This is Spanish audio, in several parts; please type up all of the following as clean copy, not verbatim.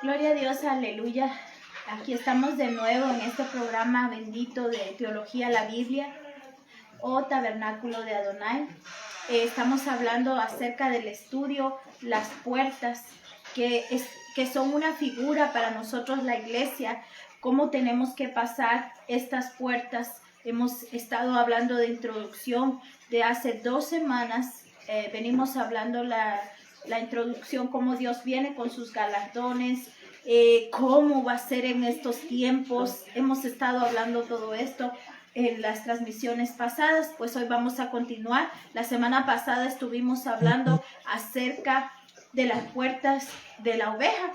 Gloria a Dios, aleluya. Aquí estamos de nuevo en este programa bendito de Teología la Biblia o Tabernáculo de Adonai. Estamos hablando acerca del estudio, las puertas, que son una figura para nosotros la iglesia, cómo tenemos que pasar estas puertas. Hemos estado hablando de introducción de hace 2 semanas, venimos hablando la introducción, cómo Dios viene con sus galardones, cómo va a ser en estos tiempos. Hemos estado hablando todo esto en las transmisiones pasadas, pues hoy vamos a continuar. La semana pasada estuvimos hablando acerca de las puertas de la oveja,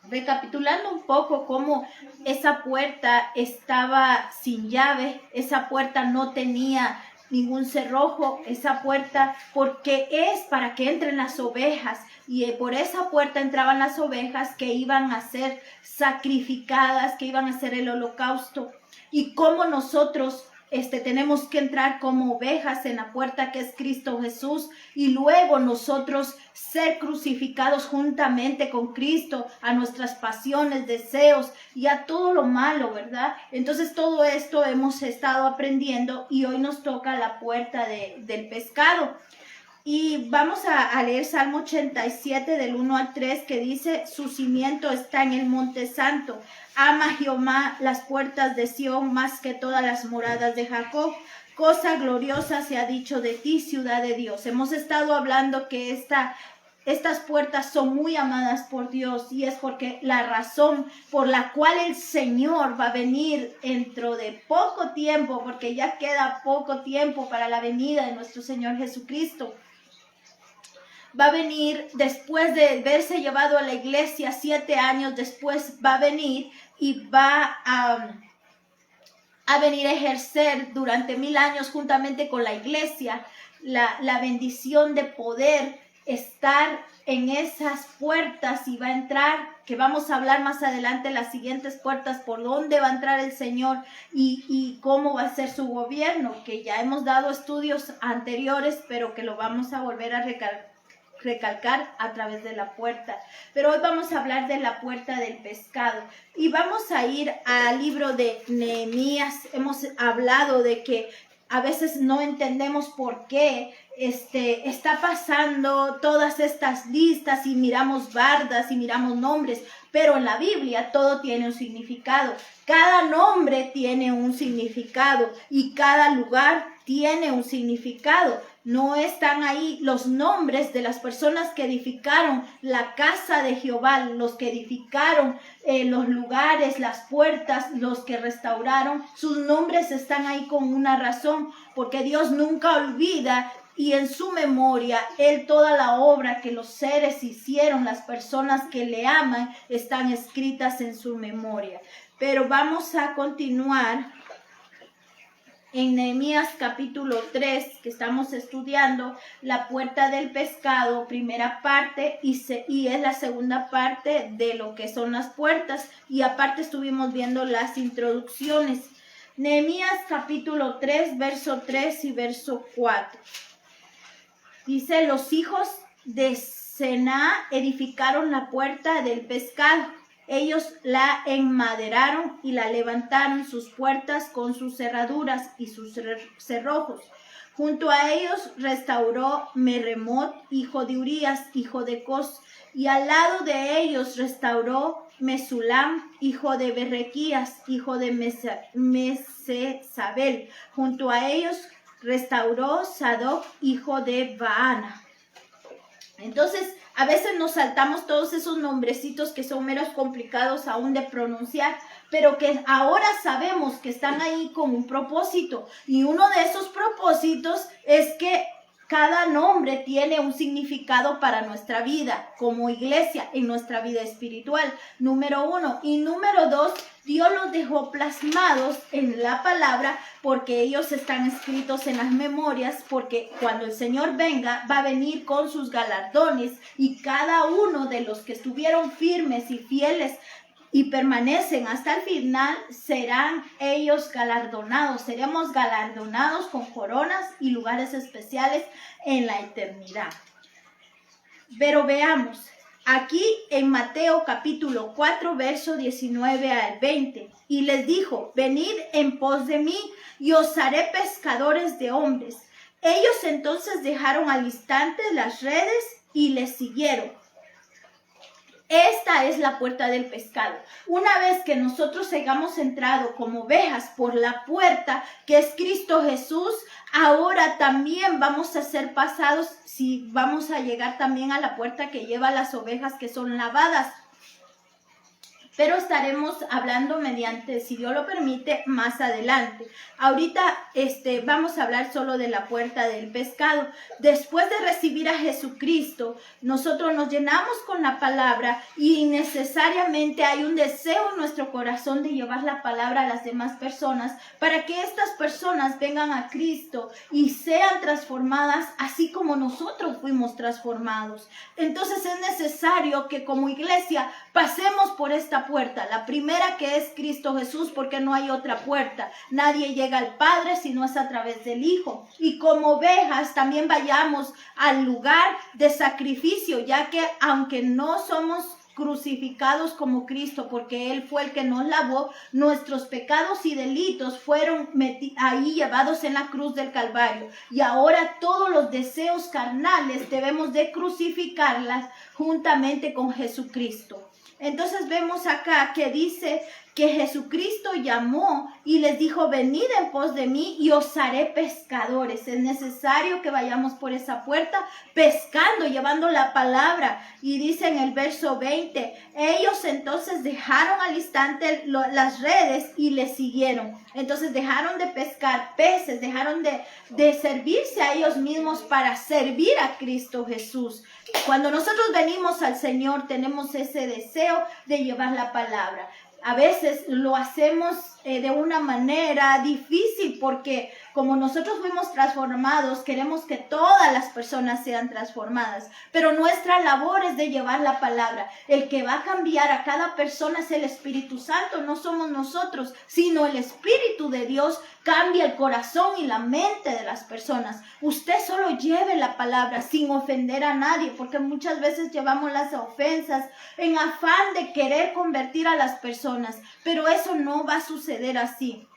recapitulando un poco cómo esa puerta estaba sin llave, esa puerta no tenía ningún cerrojo, esa puerta, porque es para que entren las ovejas, y por esa puerta entraban las ovejas que iban a ser sacrificadas, que iban a hacer el holocausto. Y cómo nosotros tenemos que entrar como ovejas en la puerta que es Cristo Jesús, y luego nosotros ser crucificados juntamente con Cristo a nuestras pasiones, deseos y a todo lo malo, ¿verdad? Entonces todo esto hemos estado aprendiendo y hoy nos toca la puerta del pescado. Y vamos a leer Salmo 87 del 1 al 3, que dice: su cimiento está en el monte santo. Ama Jehová las puertas de Sión más que todas las moradas de Jacob. Cosa gloriosa se ha dicho de ti, ciudad de Dios. Hemos estado hablando que estas puertas son muy amadas por Dios, y es porque la razón por la cual el Señor va a venir dentro de poco tiempo, porque ya queda poco tiempo para la venida de nuestro Señor Jesucristo. Va a venir después de haberse llevado a la iglesia 7 años después, va a venir y va a venir a ejercer durante 1000 años juntamente con la iglesia la bendición de poder estar en esas puertas, y va a entrar, que vamos a hablar más adelante, las siguientes puertas, por dónde va a entrar el Señor y cómo va a ser su gobierno, que ya hemos dado estudios anteriores, pero que lo vamos a volver a recalcar a través de la puerta. Pero hoy vamos a hablar de la puerta del pescado y vamos a ir al libro de Nehemías. Hemos hablado de que a veces no entendemos por qué está pasando todas estas listas y miramos bardas y miramos nombres, pero en la Biblia todo tiene un significado. Cada nombre tiene un significado y cada lugar tiene un significado. No están ahí los nombres de las personas que edificaron la casa de Jehová, los que edificaron los lugares, las puertas, los que restauraron. Sus nombres están ahí con una razón, porque Dios nunca olvida, y en su memoria, toda la obra que los seres hicieron, las personas que le aman, están escritas en su memoria. Pero vamos a continuar en Nehemías capítulo 3, que estamos estudiando la puerta del pescado, primera parte, y es la segunda parte de lo que son las puertas, y aparte estuvimos viendo las introducciones. Nehemías capítulo 3, verso 3 y verso 4. Dice: los hijos de Sená edificaron la puerta del pescado. Ellos la enmaderaron y la levantaron, sus puertas con sus cerraduras y sus cerrojos. Junto a ellos restauró Meremot, hijo de Urías, hijo de Cos, y al lado de ellos restauró Mesulam, hijo de Berrequías, hijo de Mesesabel. Junto a ellos restauró Sadoc, hijo de Baana. Entonces, a veces nos saltamos todos esos nombrecitos que son meros complicados aún de pronunciar, pero que ahora sabemos que están ahí con un propósito. Y uno de esos propósitos es que cada nombre tiene un significado para nuestra vida como iglesia, en nuestra vida espiritual, número 1. Y número 2, Dios los dejó plasmados en la palabra porque ellos están escritos en las memorias, porque cuando el Señor venga, va a venir con sus galardones, y cada uno de los que estuvieron firmes y fieles y permanecen hasta el final, serán ellos galardonados. Seremos galardonados con coronas y lugares especiales en la eternidad. Pero veamos, aquí en Mateo capítulo 4, verso 19 al 20. Y les dijo, venid en pos de mí y os haré pescadores de hombres. Ellos entonces dejaron al instante las redes y les siguieron. Esta es la puerta del pescado. Una vez que nosotros hayamos entrado como ovejas por la puerta que es Cristo Jesús, ahora también vamos a ser pasados, si vamos a llegar también a la puerta que lleva las ovejas que son lavadas. Pero estaremos hablando mediante, si Dios lo permite, más adelante. Ahorita vamos a hablar solo de la puerta del pescado. Después de recibir a Jesucristo, nosotros nos llenamos con la palabra y necesariamente hay un deseo en nuestro corazón de llevar la palabra a las demás personas para que estas personas vengan a Cristo y sean transformadas así como nosotros fuimos transformados. Entonces es necesario que como iglesia pasemos por esta puerta, la primera que es Cristo Jesús, porque no hay otra puerta. Nadie llega al Padre si no es a través del Hijo. Y como ovejas también vayamos al lugar de sacrificio, ya que aunque no somos crucificados como Cristo, porque Él fue el que nos lavó, nuestros pecados y delitos fueron ahí llevados en la cruz del Calvario. Y ahora todos los deseos carnales debemos de crucificarlas juntamente con Jesucristo. Entonces vemos acá que dice que Jesucristo llamó y les dijo, venid en pos de mí y os haré pescadores. Es necesario que vayamos por esa puerta pescando, llevando la palabra. Y dice en el verso 20, ellos entonces dejaron al instante las redes y le siguieron. Entonces dejaron de pescar peces, dejaron de servirse a ellos mismos para servir a Cristo Jesús. Cuando nosotros venimos al Señor, tenemos ese deseo de llevar la palabra. A veces lo hacemos de una manera difícil porque como nosotros fuimos transformados, queremos que todas las personas sean transformadas. Pero nuestra labor es de llevar la palabra. El que va a cambiar a cada persona es el Espíritu Santo, no somos nosotros, sino el Espíritu de Dios cambia el corazón y la mente de las personas. Usted solo lleve la palabra sin ofender a nadie, porque muchas veces llevamos las ofensas en afán de querer convertir a las personas, pero eso no va a suceder así.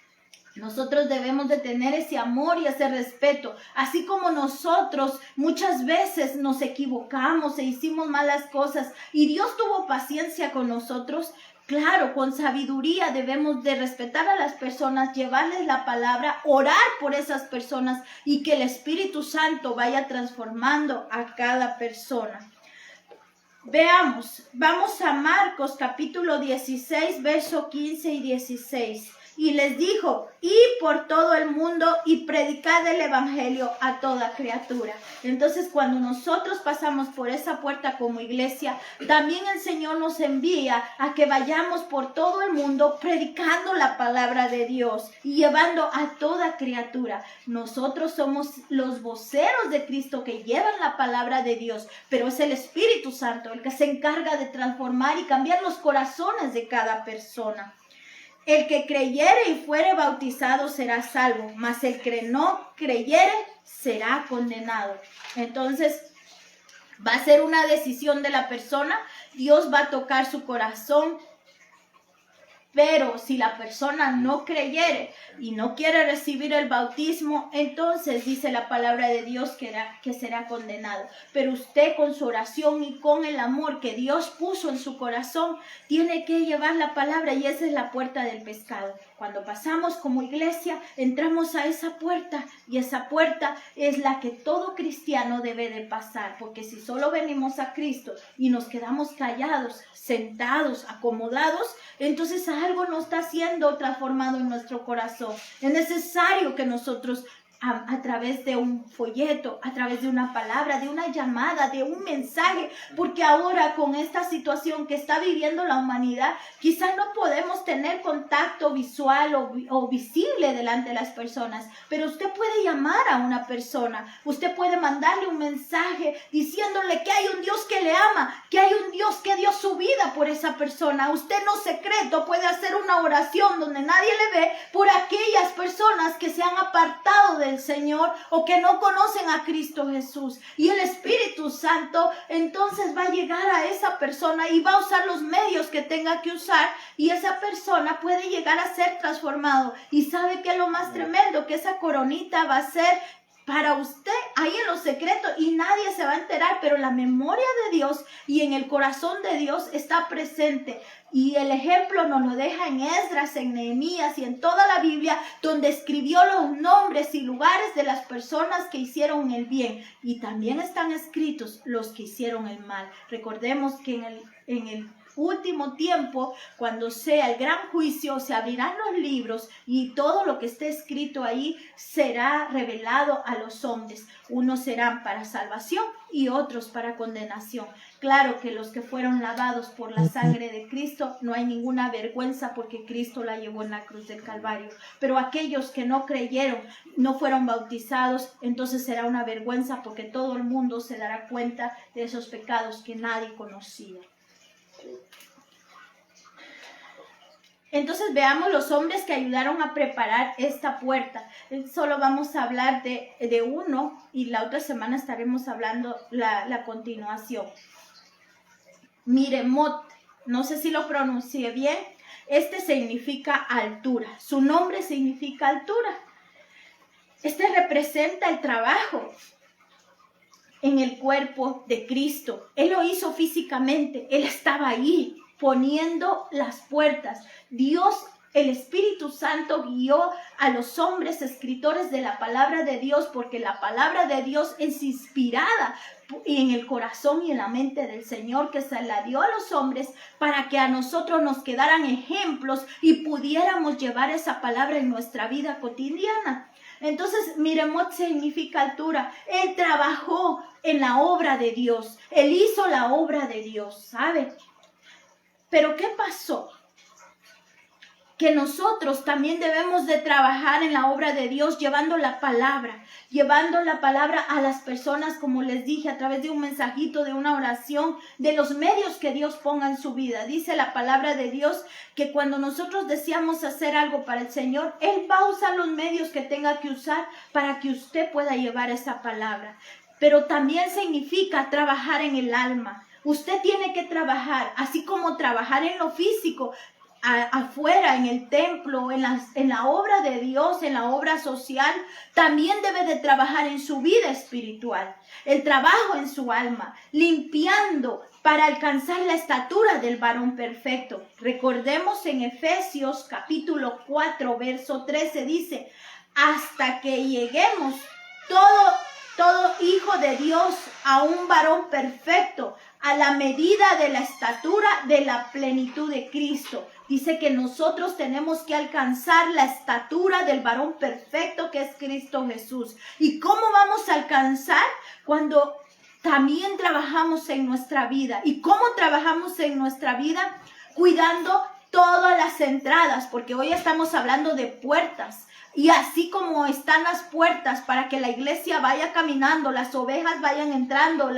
Nosotros debemos de tener ese amor y ese respeto, así como nosotros muchas veces nos equivocamos e hicimos malas cosas y Dios tuvo paciencia con nosotros. Claro, con sabiduría debemos de respetar a las personas, llevarles la palabra, orar por esas personas y que el Espíritu Santo vaya transformando a cada persona. Veamos, vamos a Marcos capítulo 16, verso 15 y 16. Y les dijo, id por todo el mundo y predicad el evangelio a toda criatura. Entonces, cuando nosotros pasamos por esa puerta como iglesia, también el Señor nos envía a que vayamos por todo el mundo predicando la palabra de Dios y llevando a toda criatura. Nosotros somos los voceros de Cristo que llevan la palabra de Dios, pero es el Espíritu Santo el que se encarga de transformar y cambiar los corazones de cada persona. El que creyere y fuere bautizado será salvo, mas el que no creyere será condenado. Entonces, va a ser una decisión de la persona. Dios va a tocar su corazón. Pero si la persona no creyere y no quiere recibir el bautismo, entonces dice la palabra de Dios que será condenado. Pero usted con su oración y con el amor que Dios puso en su corazón, tiene que llevar la palabra y esa es la puerta del pescado. Cuando pasamos como iglesia, entramos a esa puerta y esa puerta es la que todo cristiano debe de pasar. Porque si solo venimos a Cristo y nos quedamos callados, sentados, acomodados, entonces algo no está siendo transformado en nuestro corazón. Es necesario que nosotros a través de un folleto, a través de una palabra, de una llamada, de un mensaje, porque ahora con esta situación que está viviendo la humanidad, quizás no podemos tener contacto visual o visible delante de las personas, pero usted puede llamar a una persona, usted puede mandarle un mensaje diciéndole que hay un Dios que le ama, que hay un Dios que dio su vida por esa persona. Usted no secreto puede hacer una oración donde nadie le ve por aquellas personas que se han apartado de del Señor o que no conocen a Cristo Jesús. Y el Espíritu Santo entonces va a llegar a esa persona y va a usar los medios que tenga que usar, y esa persona puede llegar a ser transformado. Y sabe que lo más tremendo, que esa coronita va a ser para usted ahí en lo secreto y nadie se va a enterar, pero la memoria de Dios y en el corazón de Dios está presente. Y el ejemplo nos lo deja en Esdras, en Nehemías y en toda la Biblia, donde escribió los nombres y lugares de las personas que hicieron el bien. Y también están escritos los que hicieron el mal. Recordemos que en el último tiempo, cuando sea el gran juicio, se abrirán los libros y todo lo que esté escrito ahí será revelado a los hombres. Unos serán para salvación y otros para condenación. Claro que los que fueron lavados por la sangre de Cristo, no hay ninguna vergüenza porque Cristo la llevó en la cruz del Calvario. Pero aquellos que no creyeron, no fueron bautizados, entonces será una vergüenza porque todo el mundo se dará cuenta de esos pecados que nadie conocía. Entonces veamos los hombres que ayudaron a preparar esta puerta. Solo vamos a hablar de uno y la otra semana estaremos hablando la continuación. Miremot, no sé si lo pronuncié bien, este significa altura, su nombre significa altura. Este representa el trabajo en el cuerpo de Cristo. Él lo hizo físicamente, Él estaba ahí poniendo las puertas. Dios, el Espíritu Santo, guió a los hombres escritores de la palabra de Dios, porque la palabra de Dios es inspirada en el corazón y en la mente del Señor, que se la dio a los hombres para que a nosotros nos quedaran ejemplos y pudiéramos llevar esa palabra en nuestra vida cotidiana. Entonces, Miremot significa altura. Él trabajó en la obra de Dios. Él hizo la obra de Dios, ¿sabe? Pero ¿qué pasó? Que nosotros también debemos de trabajar en la obra de Dios llevando la palabra a las personas, como les dije, a través de un mensajito, de una oración, de los medios que Dios ponga en su vida. Dice la palabra de Dios que cuando nosotros deseamos hacer algo para el Señor, Él va a usar los medios que tenga que usar para que usted pueda llevar esa palabra. Pero también significa trabajar en el alma. Usted tiene que trabajar, así como trabajar en lo físico, afuera, en el templo, en la obra de Dios, en la obra social. También debe de trabajar en su vida espiritual, el trabajo en su alma, limpiando para alcanzar la estatura del varón perfecto. Recordemos en Efesios capítulo 4, verso 13, dice: hasta que lleguemos todo hijo de Dios a un varón perfecto, a la medida de la estatura de la plenitud de Cristo. Dice que nosotros tenemos que alcanzar la estatura del varón perfecto, que es Cristo Jesús. ¿Y cómo vamos a alcanzar? Cuando también trabajamos en nuestra vida. ¿Y cómo trabajamos en nuestra vida? Cuidando todas las entradas, porque hoy estamos hablando de puertas. Y así como están las puertas para que la iglesia vaya caminando, las ovejas vayan entrando,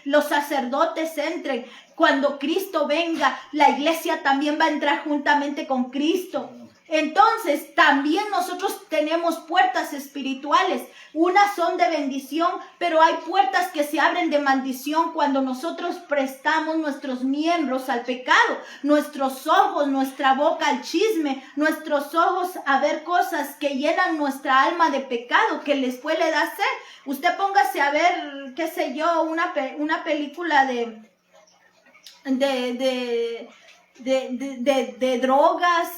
los sacerdotes entren. Cuando Cristo venga, la iglesia también va a entrar juntamente con Cristo. Entonces, también nosotros tenemos puertas espirituales. Unas son de bendición, pero hay puertas que se abren de maldición cuando nosotros prestamos nuestros miembros al pecado, nuestros ojos, nuestra boca al chisme, nuestros ojos a ver cosas que llenan nuestra alma de pecado, que después le da sed. Usted póngase a ver, qué sé yo, una película de drogas,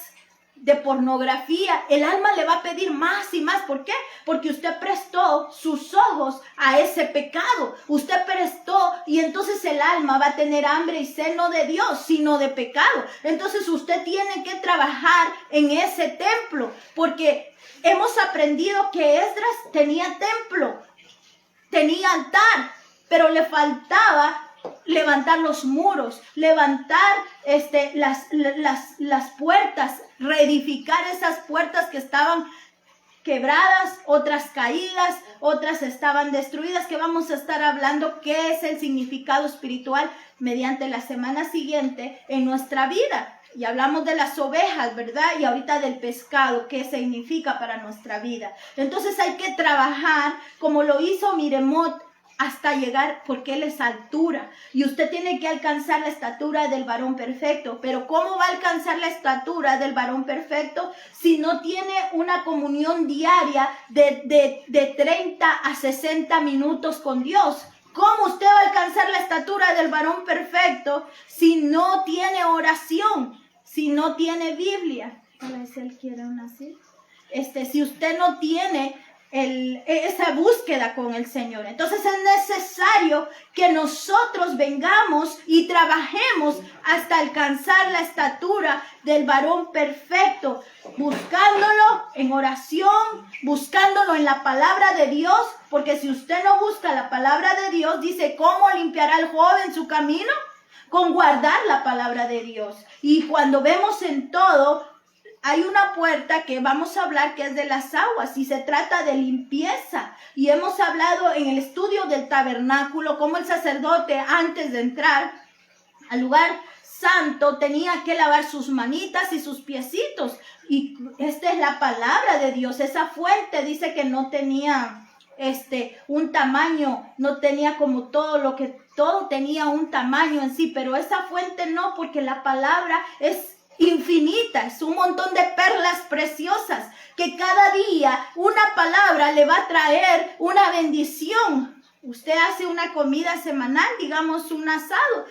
de pornografía. El alma le va a pedir más y más. ¿Por qué? Porque usted prestó sus ojos a ese pecado. Usted prestó, y entonces el alma va a tener hambre y sed no de Dios, sino de pecado. Entonces usted tiene que trabajar en ese templo, porque hemos aprendido que Esdras tenía templo, tenía altar, pero le faltaba levantar los muros, levantar las puertas, reedificar esas puertas que estaban quebradas, otras caídas, otras estaban destruidas, que vamos a estar hablando qué es el significado espiritual mediante la semana siguiente en nuestra vida. y hablamos de las ovejas, ¿verdad? Y ahorita del pescado, qué significa para nuestra vida. Entonces hay que trabajar como lo hizo Miremot hasta llegar, porque él es altura. Y usted tiene que alcanzar la estatura del varón perfecto. Pero ¿cómo va a alcanzar la estatura del varón perfecto si no tiene una comunión diaria de 30 a 60 minutos con Dios? ¿Cómo usted va a alcanzar la estatura del varón perfecto si no tiene oración, si no tiene Biblia? Si usted no tiene esa búsqueda con el Señor. Entonces es necesario que nosotros vengamos y trabajemos hasta alcanzar la estatura del varón perfecto, buscándolo en oración, buscándolo en la palabra de Dios, porque si usted no busca la palabra de Dios, dice, ¿cómo limpiará el joven su camino? Con guardar la palabra de Dios. Y cuando vemos en todo, hay una puerta que vamos a hablar que es de las aguas y se trata de limpieza. Y hemos hablado en el estudio del tabernáculo cómo el sacerdote antes de entrar al lugar santo tenía que lavar sus manitas y sus piecitos. Y esta es la palabra de Dios. Esa fuente dice que no tenía un tamaño, no tenía como todo tenía un tamaño en sí, pero esa fuente no, porque la palabra es infinita, es un montón de perlas preciosas que cada día una palabra le va a traer una bendición. Usted hace una comida semanal, digamos un asado,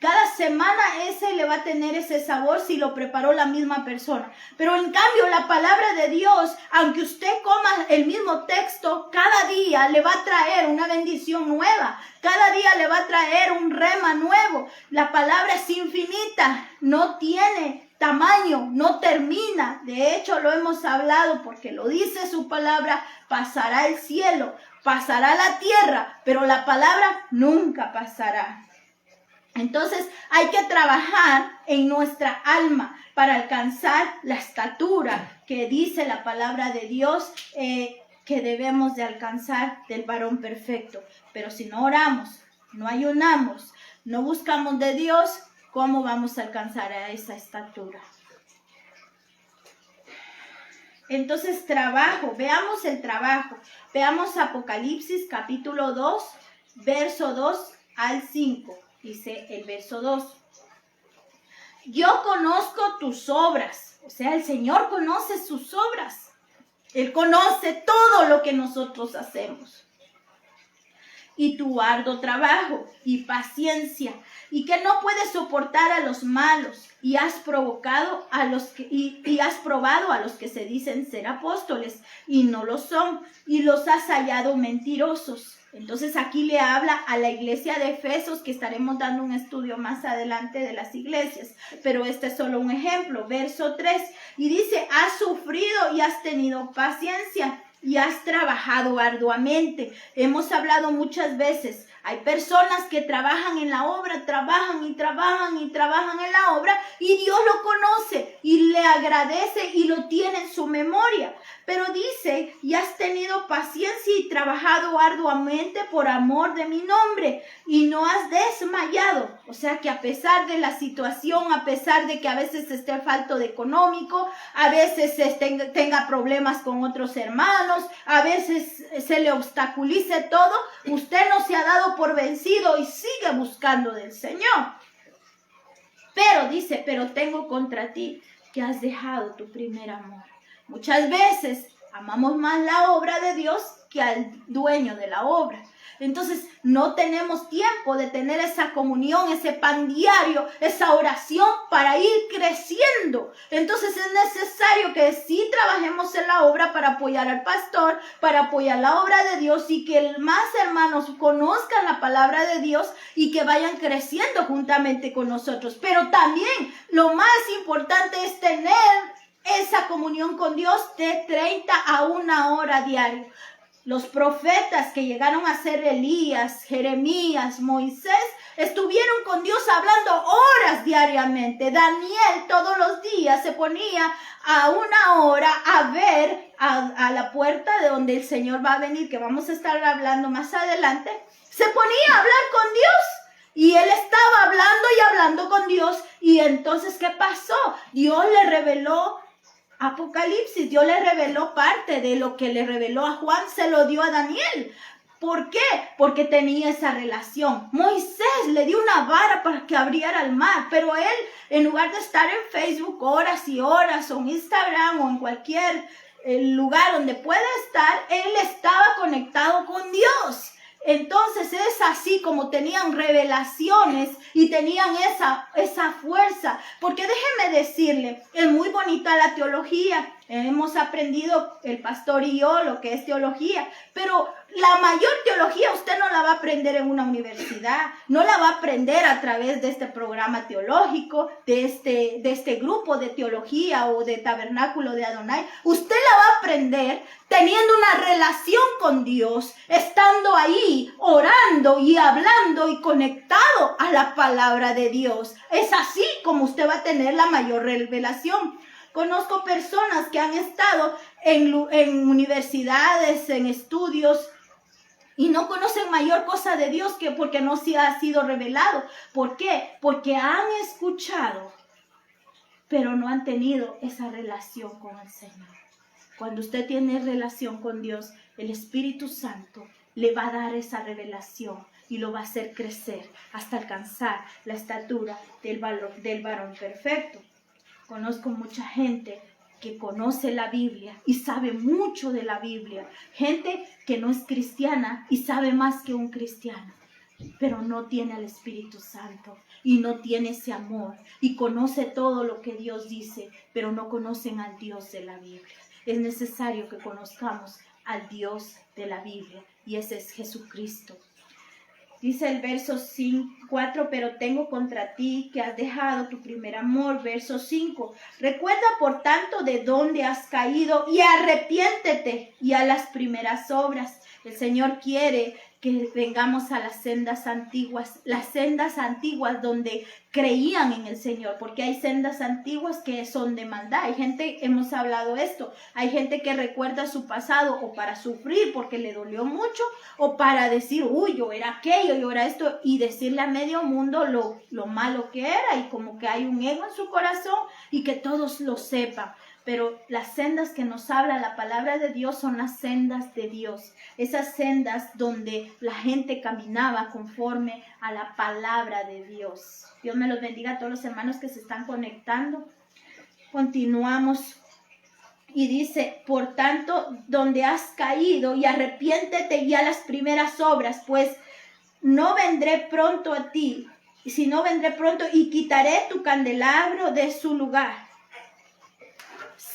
cada semana ese le va a tener ese sabor si lo preparó la misma persona. Pero en cambio la palabra de Dios, aunque usted coma el mismo texto, cada día le va a traer una bendición nueva. Cada día le va a traer un rema nuevo. La palabra es infinita, no tiene tamaño, no termina. De hecho lo hemos hablado porque lo dice su palabra, pasará el cielo, pasará la tierra, pero la palabra nunca pasará. Entonces hay que trabajar en nuestra alma para alcanzar la estatura que dice la palabra de Dios que debemos de alcanzar del varón perfecto. Pero si no oramos, no ayunamos, no buscamos de Dios, ¿cómo vamos a alcanzar a esa estatura? Entonces trabajo, veamos el trabajo. Veamos Apocalipsis capítulo 2, verso 2 al 5. Dice el verso 2. Yo conozco tus obras. O sea, el Señor conoce sus obras. Él conoce todo lo que nosotros hacemos. Y tu arduo trabajo y paciencia. Y que no puedes soportar a los malos. Y has probado a los que se dicen ser apóstoles. Y no lo son. Y los has hallado mentirosos. Entonces aquí le habla a la iglesia de Efesos, que estaremos dando un estudio más adelante de las iglesias, pero este es solo un ejemplo. Verso 3, y dice, has sufrido y has tenido paciencia y has trabajado arduamente. Hemos hablado muchas veces, hay personas que trabajan en la obra, trabajan y trabajan y trabajan en la obra, y Dios lo conoce y le agradece y lo tiene en su memoria. Pero dice, y has tenido paciencia y trabajado arduamente por amor de mi nombre, y no has desmayado. O sea que a pesar de la situación, a pesar de que a veces esté falto de económico, a veces tenga problemas con otros hermanos, a veces se le obstaculice todo, usted no se ha dado por vencido y sigue buscando del Señor. Pero dice, pero tengo contra ti que has dejado tu primer amor. Muchas veces amamos más la obra de Dios que al dueño de la obra. Entonces no tenemos tiempo de tener esa comunión, ese pan diario, esa oración para ir creciendo. Entonces es necesario que sí trabajemos en la obra para apoyar al pastor, para apoyar la obra de Dios y que más hermanos conozcan la palabra de Dios y que vayan creciendo juntamente con nosotros. Pero también lo más importante es tener esa comunión con Dios de 30 a 1 hora diaria. Los profetas que llegaron a ser Elías, Jeremías, Moisés, estuvieron con Dios hablando horas diariamente. Daniel todos los días se ponía a 1 hora a ver a la puerta de donde el Señor va a venir, que vamos a estar hablando más adelante. Se ponía a hablar con Dios. Y él estaba hablando y hablando con Dios. Y entonces, ¿qué pasó? Dios le reveló Apocalipsis. Dios le reveló parte de lo que le reveló a Juan, se lo dio a Daniel. ¿Por qué? Porque tenía esa relación. Moisés le dio una vara para que abriera el mar, pero él, en lugar de estar en Facebook horas y horas, o en Instagram, o en cualquier lugar donde pueda estar, él estaba conectado con Dios. Entonces es así como tenían revelaciones y tenían esa fuerza. Porque déjeme decirle, es muy bonita la teología. Hemos aprendido el pastor y yo lo que es teología, pero la mayor teología usted no la va a aprender en una universidad, no la va a aprender a través de este programa teológico, de este grupo de teología o de tabernáculo de Adonai. Usted la va a aprender teniendo una relación con Dios, estando ahí, orando y hablando y conectado a la palabra de Dios. Es así como usted va a tener la mayor revelación. Conozco personas que han estado en universidades, en estudios, y no conocen mayor cosa de Dios que porque no se ha sido revelado. ¿Por qué? Porque han escuchado, pero no han tenido esa relación con el Señor. Cuando usted tiene relación con Dios, el Espíritu Santo le va a dar esa revelación y lo va a hacer crecer hasta alcanzar la estatura del varón perfecto. Conozco mucha gente que conoce la Biblia y sabe mucho de la Biblia. Gente que no es cristiana y sabe más que un cristiano, pero no tiene al Espíritu Santo y no tiene ese amor y conoce todo lo que Dios dice, pero no conocen al Dios de la Biblia. Es necesario que conozcamos al Dios de la Biblia y ese es Jesucristo. Dice el verso 4, pero tengo contra ti que has dejado tu primer amor. Verso 5, recuerda por tanto de dónde has caído y arrepiéntete y a las primeras obras. El Señor quiere que vengamos a las sendas antiguas donde creían en el Señor, porque hay sendas antiguas que son de maldad. Hay gente, hemos hablado esto, hay gente que recuerda su pasado o para sufrir porque le dolió mucho o para decir, uy, yo era aquello, yo era esto, y decirle a medio mundo lo malo que era y como que hay un ego en su corazón y que todos lo sepan. Pero las sendas que nos habla la palabra de Dios son las sendas de Dios. Esas sendas donde la gente caminaba conforme a la palabra de Dios. Dios me los bendiga a todos los hermanos que se están conectando. Continuamos. Y dice, por tanto, donde has caído y arrepiéntete y a las primeras obras, pues no vendré pronto a ti, sino vendré pronto y quitaré tu candelabro de su lugar.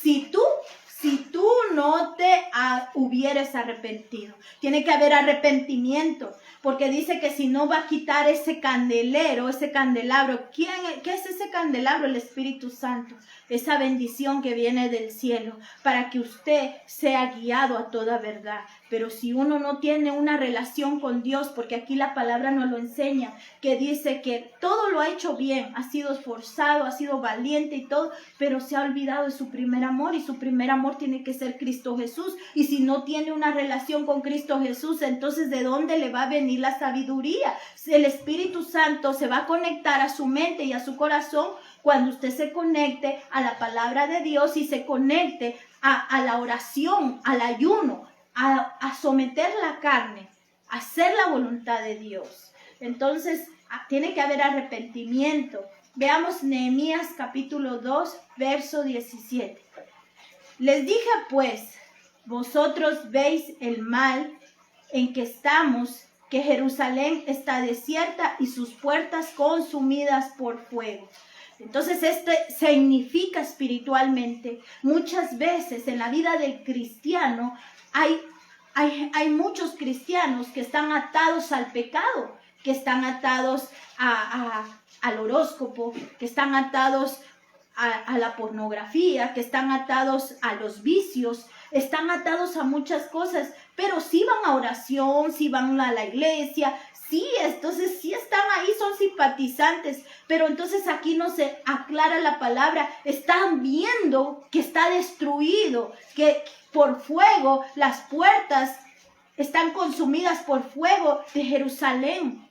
Si tú no te hubieras arrepentido, tiene que haber arrepentimiento, porque dice que si no va a quitar ese candelabro, ¿qué es ese candelabro? El Espíritu Santo, esa bendición que viene del cielo, para que usted sea guiado a toda verdad. Pero si uno no tiene una relación con Dios, porque aquí la palabra nos lo enseña, que dice que todo lo ha hecho bien, ha sido esforzado, ha sido valiente y todo, pero se ha olvidado de su primer amor, y su primer amor tiene que ser Cristo Jesús. Y si no tiene una relación con Cristo Jesús, entonces ¿de dónde le va a venir la sabiduría? El Espíritu Santo se va a conectar a su mente y a su corazón cuando usted se conecte a la palabra de Dios y se conecte a la oración, al ayuno, a someter la carne, a hacer la voluntad de Dios. Entonces tiene que haber arrepentimiento. Veamos Nehemías capítulo 2, verso 17. Les dije pues, vosotros veis el mal en que estamos, que Jerusalén está desierta y sus puertas consumidas por fuego. Entonces significa espiritualmente, muchas veces en la vida del cristiano hay muchos cristianos que están atados al pecado, que están atados al horóscopo, que están atados a la pornografía, que están atados a los vicios, están atados a muchas cosas, pero sí van a oración, sí van a la iglesia, sí, entonces sí están ahí, son simpatizantes, pero entonces aquí no se aclara la palabra, están viendo que está destruido, que por fuego las puertas están consumidas por fuego de Jerusalén.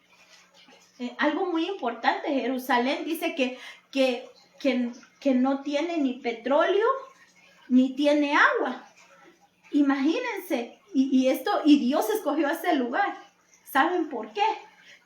Algo muy importante, Jerusalén dice que no tiene ni petróleo ni tiene agua. Imagínense, y Dios escogió ese lugar. ¿Saben por qué?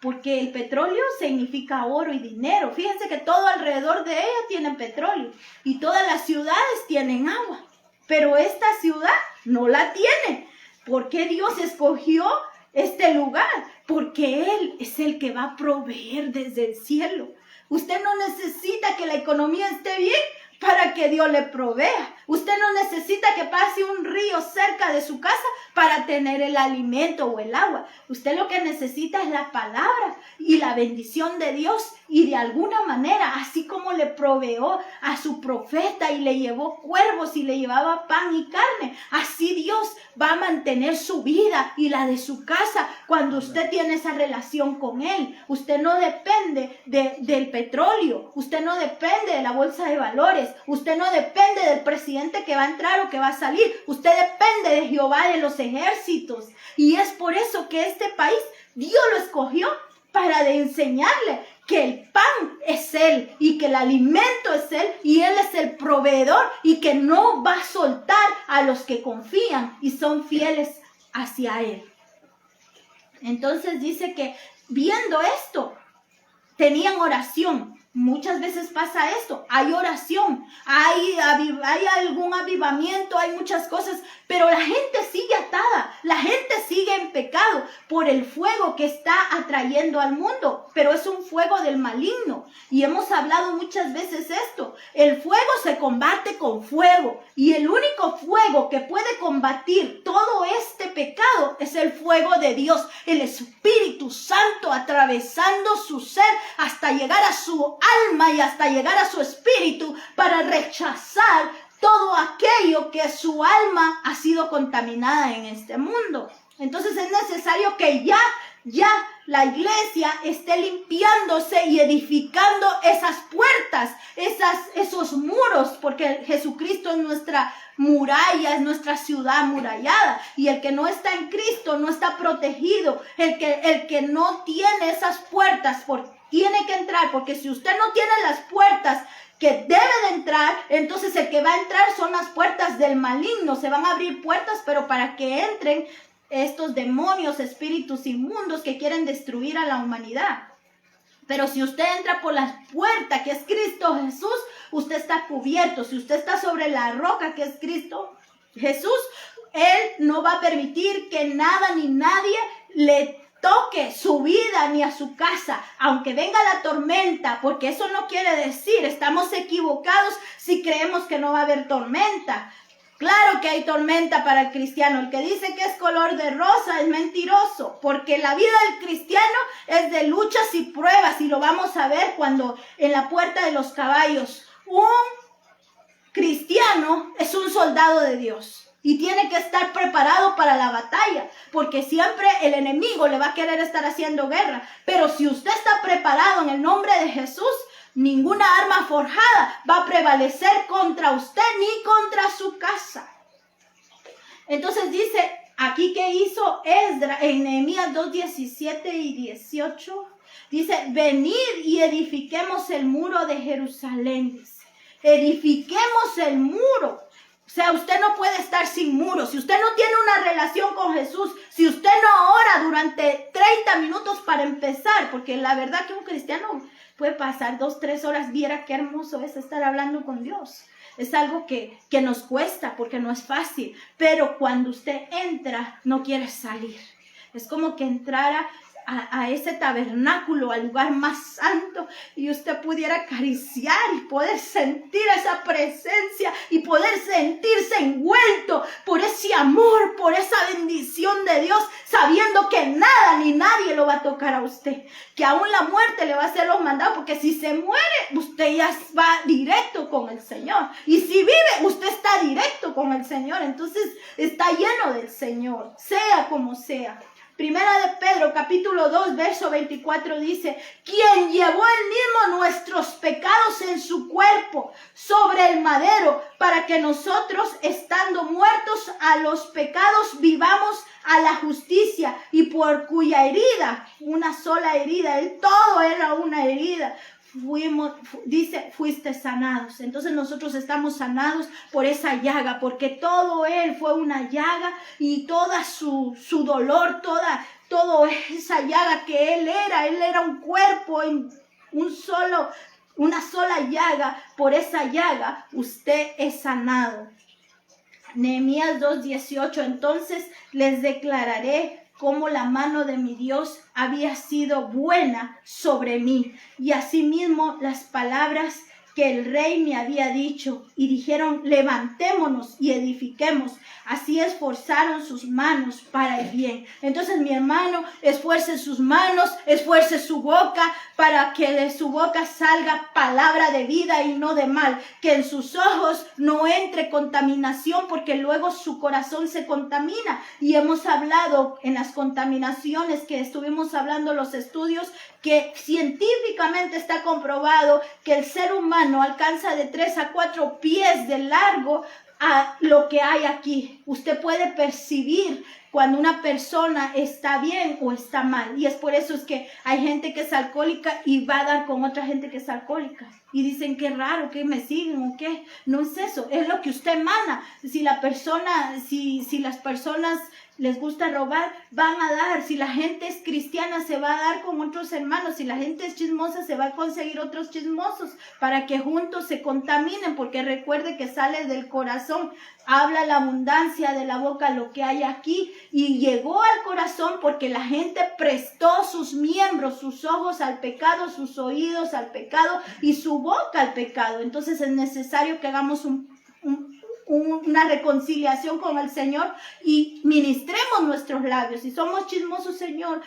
Porque el petróleo significa oro y dinero. Fíjense que todo alrededor de ella tiene petróleo y todas las ciudades tienen agua, pero esta ciudad no la tiene. ¿Por qué Dios escogió este lugar? Porque Él es el que va a proveer desde el cielo. Usted no necesita que la economía esté bien para que Dios le provea. Usted no necesita que pase un río cerca de su casa para tener el alimento o el agua. Usted lo que necesita es la palabra y la bendición de Dios. Y de alguna manera, así como le proveó a su profeta y le llevó cuervos y le llevaba pan y carne, así Dios va a mantener su vida y la de su casa cuando usted tiene esa relación con Él. Usted no depende del petróleo, usted no depende de la bolsa de valores, usted no depende del presidente que va a entrar o que va a salir, usted depende de Jehová de los ejércitos. Y es por eso que este país Dios lo escogió para enseñarle que el pan es Él y que el alimento es Él y Él es el proveedor y que no va a soltar a los que confían y son fieles hacia Él. Entonces dice que viendo esto, tenían oración. Muchas veces pasa esto, hay oración, hay algún avivamiento, hay muchas cosas, pero la gente sigue atada, la gente sigue en pecado por el fuego que está atrayendo al mundo, pero es un fuego del maligno. Y hemos hablado muchas veces esto, el fuego se combate con fuego y el único fuego que puede combatir todo este pecado es el fuego de Dios, el Espíritu Santo atravesando su ser hasta llegar a su alma y hasta llegar a su espíritu para rechazar todo aquello que su alma ha sido contaminada en este mundo. Entonces es necesario que ya la iglesia esté limpiándose y edificando esas puertas, esos muros, porque Jesucristo es nuestra muralla, es nuestra ciudad amurallada, y el que no está en Cristo no está protegido. El que no tiene esas puertas tiene que entrar, porque si usted no tiene las puertas que debe de entrar, entonces el que va a entrar son las puertas del maligno. Se van a abrir puertas, pero para que entren estos demonios, espíritus inmundos que quieren destruir a la humanidad. Pero si usted entra por la puerta que es Cristo Jesús, usted está cubierto. Si usted está sobre la roca que es Cristo Jesús, Él no va a permitir que nada ni nadie le toque su vida ni a su casa, aunque venga la tormenta, porque eso no quiere decir, estamos equivocados si creemos que no va a haber tormenta. Claro que hay tormenta para el cristiano. El que dice que es color de rosa es mentiroso, porque la vida del cristiano es de luchas y pruebas, y lo vamos a ver cuando en la puerta de los caballos, un cristiano es un soldado de Dios. Y tiene que estar preparado para la batalla, porque siempre el enemigo le va a querer estar haciendo guerra. Pero si usted está preparado en el nombre de Jesús, ninguna arma forjada va a prevalecer contra usted ni contra su casa. Entonces dice aquí que hizo Esdras en Nehemías 2:17 y 18. Dice, venid y edifiquemos el muro de Jerusalén. Dice, edifiquemos el muro. O sea, usted no puede estar sin muros. Si usted no tiene una relación con Jesús, si usted no ora durante 30 minutos para empezar, porque la verdad que un cristiano puede pasar 2-3 horas, viera qué hermoso es estar hablando con Dios. Es algo que nos cuesta porque no es fácil, pero cuando usted entra, no quiere salir. Es como que entrara a ese tabernáculo, al lugar más santo, y usted pudiera acariciar y poder sentir esa presencia y poder sentirse envuelto por ese amor, por esa bendición de Dios, sabiendo que nada ni nadie lo va a tocar a usted, que aún la muerte le va a hacer los mandados, porque si se muere, usted ya va directo con el Señor, y si vive, usted está directo con el Señor. Entonces está lleno del Señor, sea como sea. Primera de Pedro, capítulo 2, verso 24 dice, quien llevó él mismo nuestros pecados en su cuerpo sobre el madero, para que nosotros, estando muertos a los pecados, vivamos a la justicia, y por cuya herida, una sola herida, todo era una herida, fuiste sanados. Entonces nosotros estamos sanados por esa llaga, porque todo él fue una llaga, y toda su dolor, toda esa llaga que él era un cuerpo en una sola llaga. Por esa llaga usted es sanado. Nehemías 2:18, entonces les declararé cómo la mano de mi Dios había sido buena sobre mí, y asimismo las palabras que el rey me había dicho, y dijeron, levantémonos y edifiquemos. Así esforzaron sus manos para el bien. Entonces, mi hermano, esfuerce sus manos, esfuerce su boca, para que de su boca salga palabra de vida y no de mal. Que en sus ojos no entre contaminación, porque luego su corazón se contamina. Y hemos hablado en las contaminaciones que estuvimos hablando, los estudios, que científicamente está comprobado que el ser humano alcanza de 3 a 4 pies de largo a lo que hay aquí. Usted puede percibir cuando una persona está bien o está mal. Y es por eso es que hay gente que es alcohólica y va a dar con otra gente que es alcohólica. Y dicen, qué raro, que me siguen o qué. No es eso, es lo que usted emana. Si las personas les gusta robar, van a dar. Si la gente es cristiana, se va a dar con otros hermanos. Si la gente es chismosa, se va a conseguir otros chismosos, para que juntos se contaminen, porque recuerde que sale del corazón. Habla la abundancia de la boca lo que hay aquí, y llegó al corazón porque la gente prestó sus miembros, sus ojos al pecado, sus oídos al pecado y su boca al pecado. Entonces es necesario que hagamos una reconciliación con el Señor y ministremos nuestros labios. Si somos chismosos, Señor,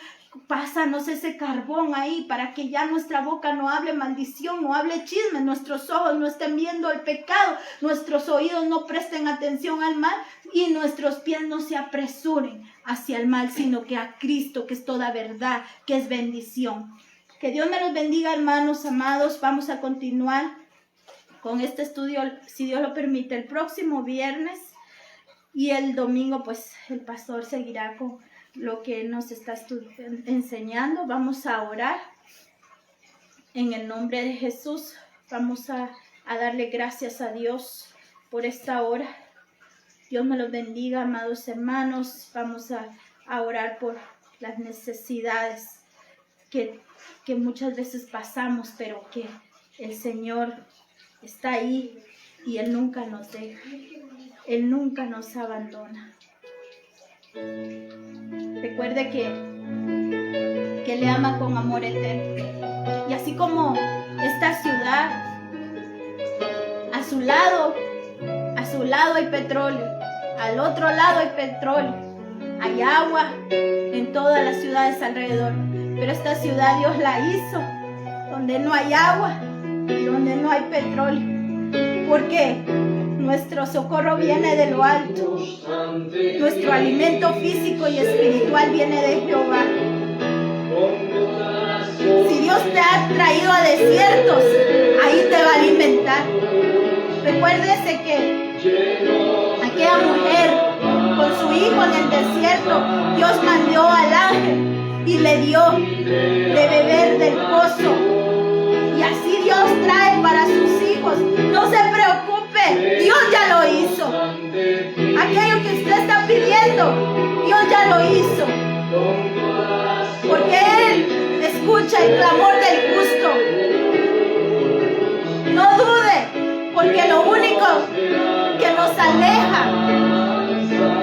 pásanos ese carbón ahí, para que ya nuestra boca no hable maldición, no hable chisme, nuestros ojos no estén viendo el pecado, nuestros oídos no presten atención al mal, y nuestros pies no se apresuren hacia el mal, sino que a Cristo, que es toda verdad, que es bendición. Que Dios me los bendiga, hermanos amados. Vamos a continuar con este estudio, si Dios lo permite, el próximo viernes, y el domingo pues el pastor seguirá con lo que nos está enseñando. Vamos a orar en el nombre de Jesús. Vamos a darle gracias a Dios por esta hora. Dios me los bendiga, amados hermanos. Vamos a orar por las necesidades que muchas veces pasamos, pero que el Señor está ahí y Él nunca nos deja. Él nunca nos abandona. Recuerde que le ama con amor eterno. Y así como esta ciudad, a su lado hay petróleo, al otro lado hay petróleo, hay agua en todas las ciudades alrededor. Pero esta ciudad Dios la hizo donde no hay agua y donde no hay petróleo. ¿Por qué? Nuestro socorro viene de lo alto. Nuestro alimento físico y espiritual viene de Jehová. Si Dios te ha traído a desiertos, ahí te va a alimentar. Recuérdese que aquella mujer con su hijo en el desierto, Dios mandó al ángel y le dio de beber del pozo. Y así Dios trae para sus hijos. No se preocupe, Dios ya lo hizo. Aquello que usted está pidiendo, Dios ya lo hizo. Porque Él escucha el clamor del justo. No dude, porque lo único que nos aleja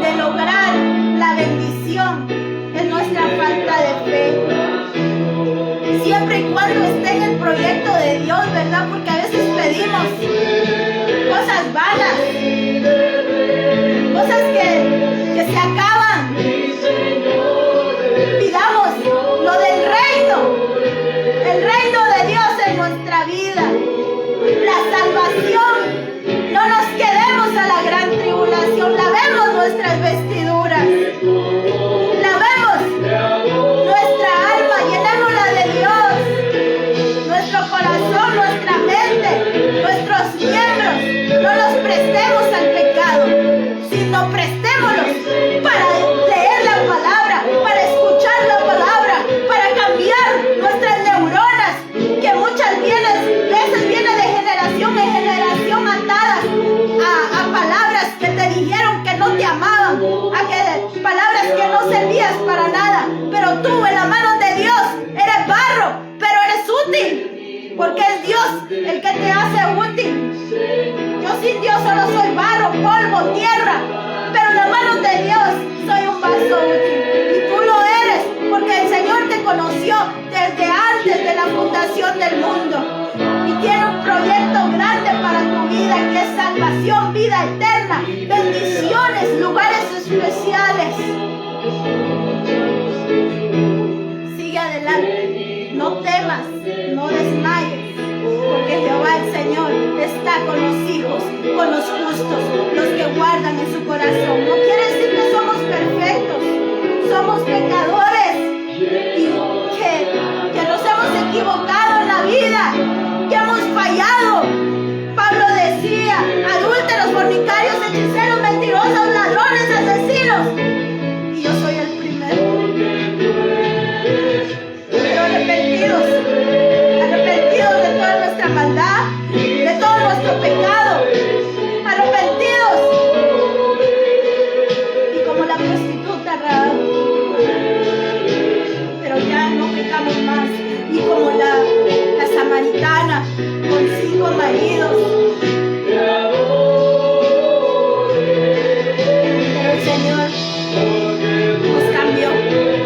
de lograr la bendición es nuestra falta de fe. Siempre y cuando esté en el proyecto de Dios, ¿verdad? Porque a veces pedimos cosas vanas, cosas que se acaban. Pidamos lo del reino, el reino de Dios en nuestra vida, la salvación. No nos quedemos a la gran tribulación, lavemos nuestras vestiduras, lavemos Pero tú en las manos de Dios eres barro, pero eres útil, porque es Dios el que te hace útil. Yo sin Dios solo soy barro, polvo, tierra, pero en las manos de Dios soy un vaso útil. Y tú lo eres, porque el Señor te conoció desde antes de la fundación del mundo. Y tiene un proyecto grande para tu vida, que es salvación, vida eterna, bendiciones, lugares especiales. Sigue adelante, no temas, no desmayes, porque Jehová el Señor está con los hijos, con los justos, los que guardan en su corazón. No quiere decir que somos perfectos, somos pecadores y que nos hemos equivocado en la vida, que hemos fallado. Pablo decía: adúlteros, fornicarios, hechiceros, mentirosos, ladrones, asesinos. Y yo soy el primero. Pero arrepentidos de toda nuestra maldad, de todo nuestro pecado, arrepentidos. Y como la prostituta Rahab, pero ya no pecamos más. Y como la samaritana con 5 maridos, pero el Señor nos cambió.